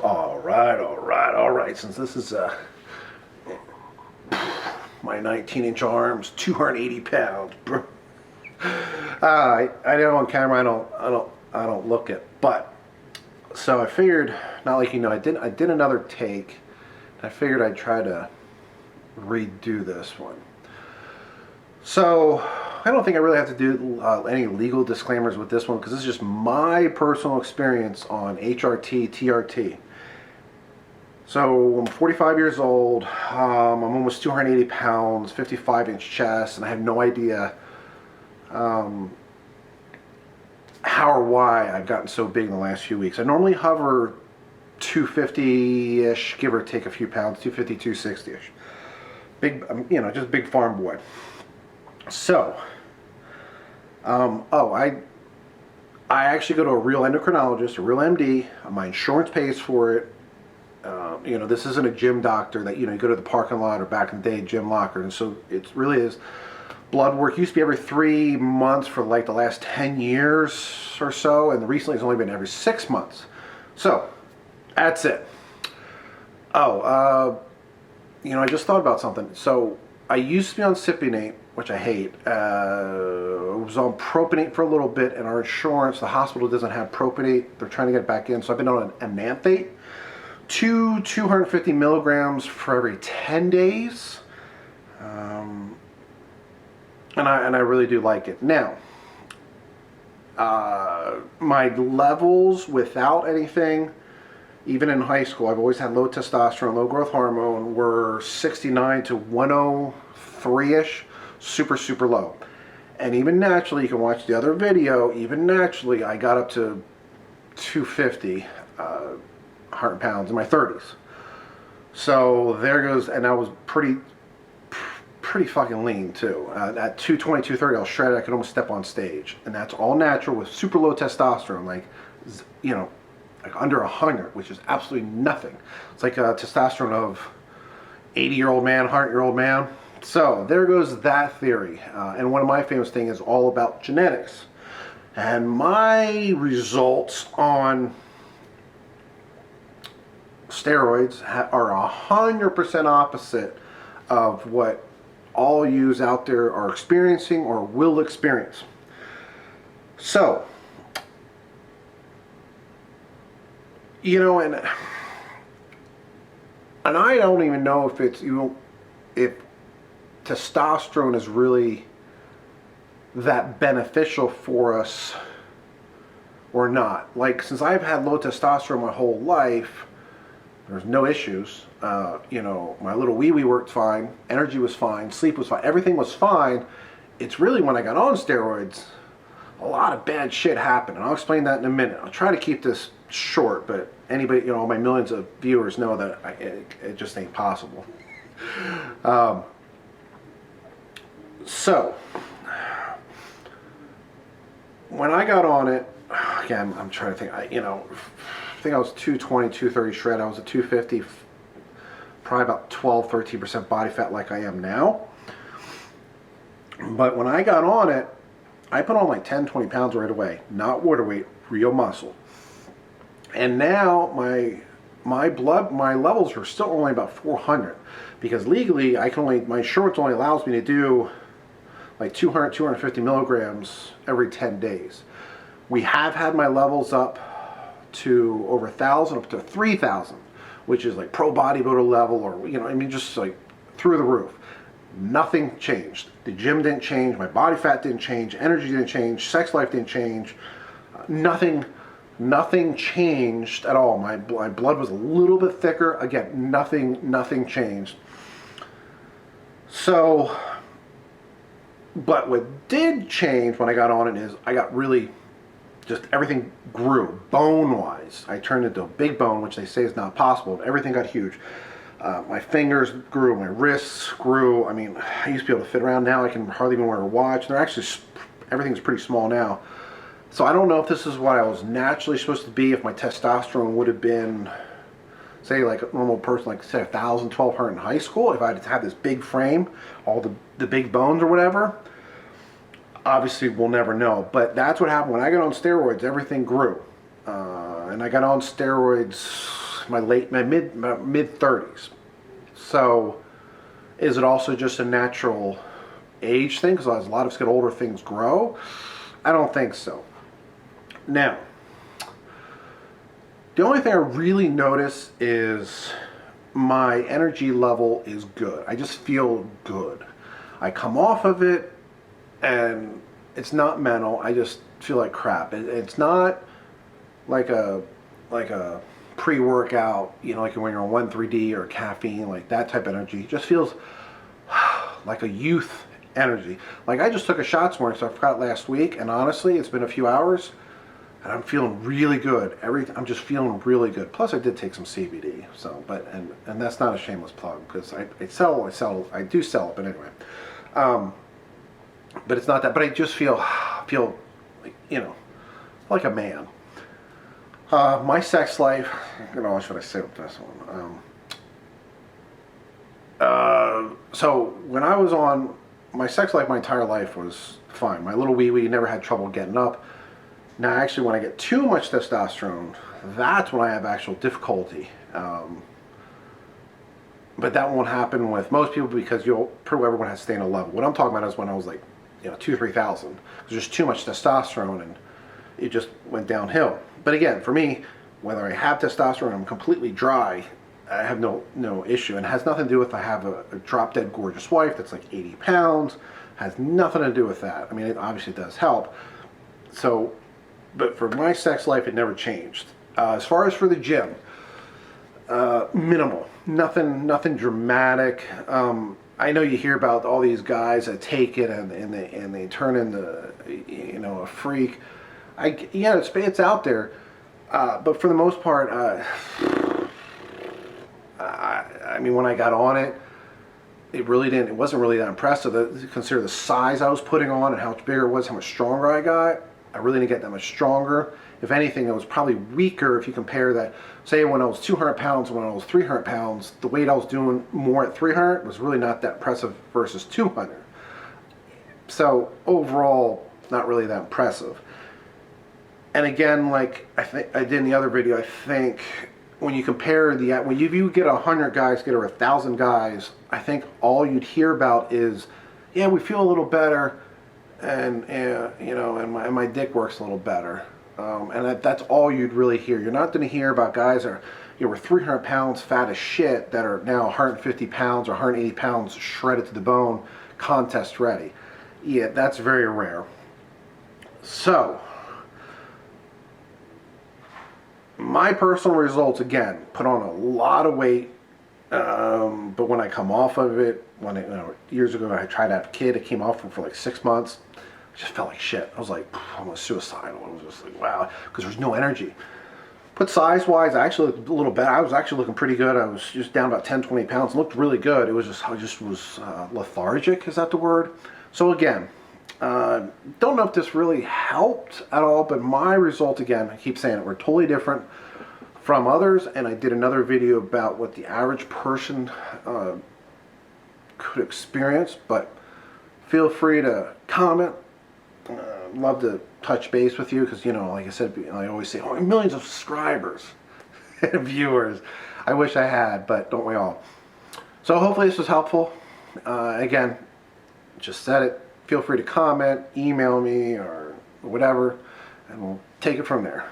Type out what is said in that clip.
All right, all right, all right. Since this is my 19-inch arms, 280 pounds, bro. I know on camera I don't look it, but so I figured, not like I did another take. I figured I'd try to redo this one. So I don't think I really have to do any legal disclaimers with this one because this is just my personal experience on HRT TRT. So I'm 45 years old, I'm almost 280 pounds, 55-inch chest, and I have no idea how or why I've gotten so big in the last few weeks. I normally hover 250-ish, give or take a few pounds, 250, 260-ish. Big, just big farm boy. So, I actually go to a real endocrinologist, a real MD. My insurance pays for it. This isn't a gym doctor that, you go to the parking lot or back in the day, gym locker. And so it really is blood work. Used to be every 3 months for like the last 10 years or so. And recently it's only been every 6 months. So that's it. I just thought about something. So I used to be on Cypionate, which I hate. I was on propionate for a little bit, and our insurance, the hospital doesn't have propionate. They're trying to get it back in. So I've been on an amanthate. 250 milligrams for every 10 days. And I really do like it. Now, my levels without anything, even in high school, I've always had low testosterone, low growth hormone, were 69 to 103-ish, super, super low. And even naturally, you can watch the other video, even naturally, I got up to 250, 100 pounds in my 30s. So there goes, and I was pretty fucking lean too. At 220, 230, I was shredded. I could almost step on stage, and that's all natural with super low testosterone, like under 100, which is absolutely nothing. It's like a testosterone of 80-year-old man, 100-year-old man. So there goes that theory. And one of my famous things is all about genetics. And my results on steroids are 100% opposite of what all yous out there are experiencing or will experience. So, and I don't even know if it's, if testosterone is really that beneficial for us or not. Like, since I've had low testosterone my whole life, there's no issues. My little wee-wee worked fine, energy was fine, sleep was fine, everything was fine. It's really when I got on steroids, a lot of bad shit happened, and I'll explain that in a minute. I'll try to keep this short, but anybody, my millions of viewers know that it just ain't possible. So, when I got on it, again, I'm trying to think, I think I was 220, 230 shred. I was at 250, probably about 12, 13% body fat like I am now. But when I got on it, I put on like 10, 20 pounds right away. Not water weight, real muscle. And now my levels are still only about 400 because legally my insurance only allows me to do like 200, 250 milligrams every 10 days. We have had my levels up to over 1,000, up to 3,000, which is like pro bodybuilder level, or just like through the roof. Nothing changed. The gym didn't change. My body fat didn't change. Energy didn't change. Sex life didn't change. Nothing changed at all. My blood was a little bit thicker. Again, nothing changed. So, but what did change when I got on it is I got really, just everything grew bone-wise. I turned into a big bone, which they say is not possible. Everything got huge. My fingers grew, my wrists grew. I mean, I used to be able to fit around. Now I can hardly even wear a watch. They're actually, everything's pretty small now. So I don't know if this is what I was naturally supposed to be, if my testosterone would have been, say, like a normal person, like say 1,000, 1,200 in high school, if I had had this big frame, all the big bones or whatever. Obviously, we'll never know. But that's what happened when I got on steroids. Everything grew. And I got on steroids my mid 30s. So is it also just a natural age thing? Because as a lot of us get older, things grow. I don't think so. Now, the only thing I really notice is my energy level is good. I just feel good. I come off of it and it's not mental. I just feel like crap. It's not like a pre-workout, you know, like when you're on 1,3-D or caffeine, like that type of energy. It just feels like a youth energy. Like I just took a shot this morning, so I forgot last week, and honestly, it's been a few hours, and I'm feeling really good. I'm just feeling really good. Plus, I did take some CBD, so and that's not a shameless plug because I do sell it, but anyway. But it's not that. But I just feel like, you know, like a man. My sex life, you know, what should I say with this one? So when I was on my sex life, my entire life was fine. My little wee never had trouble getting up. Now, actually, when I get too much testosterone, that's when I have actual difficulty. But that won't happen with most people because everyone has to stay in a level. What I'm talking about is when I was like, you know, 2,000-3,000. There's just too much testosterone and it just went downhill. But again, for me, whether I have testosterone, I'm completely dry, I have no issue. And it has nothing to do with if I have a drop dead gorgeous wife that's like 80 pounds. Has nothing to do with that. I mean, it obviously does help. So, but for my sex life, it never changed. As far as for the gym, minimal. Nothing dramatic. I know you hear about all these guys that take it and they turn into, you know, a freak. Yeah, it's out there, but for the most part, I mean, when I got on it, it wasn't really that impressive. Consider the size I was putting on and how much bigger it was, how much stronger I got. I really didn't get that much stronger. If anything, it was probably weaker if you compare that. Say when I was 200 pounds, when I was 300 pounds, the weight I was doing more at 300 was really not that impressive versus 200. So overall, not really that impressive. And again, like I did in the other video, I think when you compare when you get 100 guys, get 1,000 guys, I think all you'd hear about is, yeah, we feel a little better, and you know, and my dick works a little better, and that's all you'd really hear. You're not going to hear about guys that are, you know, were 300 pounds fat as shit that are now 150 pounds or 180 pounds shredded to the bone, contest ready. Yeah, that's very rare. So my personal results, again, put on a lot of weight, but when I come off of it, you know, years ago I tried to have a kid, it came off for like 6 months, I just felt like shit. I was like, almost suicidal. I was just like, wow, because there's no energy. But size-wise, I actually looked a little better. I was actually looking pretty good. I was just down about 10-20 pounds, looked really good. It was just, I just was lethargic, is that the word? So again, don't know if this really helped at all, but my result, again, I keep saying it, were totally different from others, and I did another video about what the average person could experience, but feel free to comment. Love to touch base with you because, you know, like I said, I always say, oh, millions of subscribers and viewers. I wish I had, but don't we all? So hopefully this was helpful. Again, just said it. Feel free to comment, email me, or whatever, and we'll take it from there.